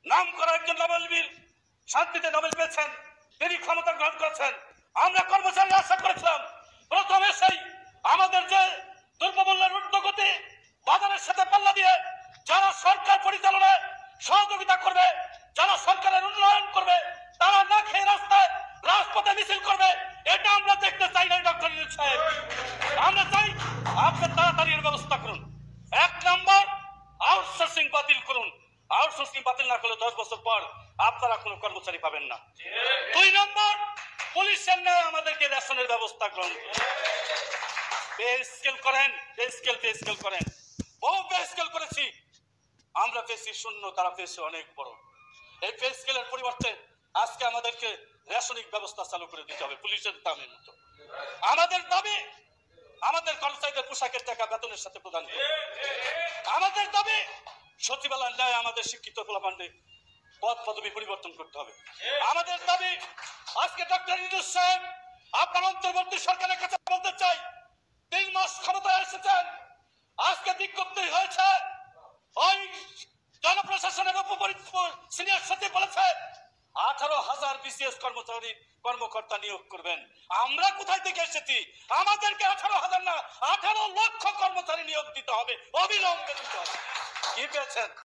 নাম করা একজন নোবেল শান্তিতে নোবেল পেয়েছেন, তিনি ক্ষমতা গ্রহণ করেছেন। আমরা কর্মচারীরা আশা করেছিলাম প্রথমে সেই আমাদের যে দ্রব্যমূল্যের ঊর্ধ্বগতি বাজারের সাথে পাল্লা দিয়ে যারা সরকার পরিচালনায় সহযোগিতা করবে, যারা সরকারের উন্নয়ন করবে, তারা না খেয়ে রাস্তায় রাজপথে মিছিল করবে, এটা আমরা দেখতে চাই না। ডক্টর ইউনূস সাহেব, আমরা চাই আপনি তাড়াতাড়ি এর ব্যবস্থা করুন। 1 নম্বর, আউটসোর্সিং বাতিল করুন। আউটসোর্সিং বাতিল না করলে 10 বছর পর আপনারা কোনো কর্মচারী পাবেন না। 2 নম্বর, পুলিশের ন্যায় আমাদেরকে রেশনের ব্যবস্থা করুন। পে স্কেল করেন, পে স্কেল করেন। বহু পে স্কেল করেছি আমরা, পেয়েছি 0, তারা পেয়েছে অনেক বড়। এই পে স্কেলের পরিবর্তে আজকে আমাদেরকে রেশনিক ব্যবস্থা চালু করে দিতে হবে পুলিশের দামের মতো। আমাদের দাবি আমাদের কর্মচারীদের পোশাকের টাকা বেতনের সাথে প্রদান করুন। আমাদের দাবি সচিবালয়ের ন্যায় আমাদের শিক্ষিত পোলাপান্ডে পদ পদবি পরিবর্তন করতে হবে। আমাদের দাবি আজকে ডক্টর ইউনূস সাহেব, আপনার অন্তর্বর্তী সরকারের কাছে বলতে চাই, 3 মাস ক্ষমতায় এসেছেন, আজকে বিজ্ঞপ্তি হয়েছে ওই জনপ্রশাসনের সিনিয়র সচিব বলেছে 18,000 বিসিএস কর্মকর্তা নিয়োগ করবেন। আমরা কোথায় থেকে এসেছি? আমাদেরকে 18,000 না 18 লক্ষ কর্মচারী নিয়োগ দিতে হবে, অবিলম্বে দিতে হবে। কি পেয়েছেন?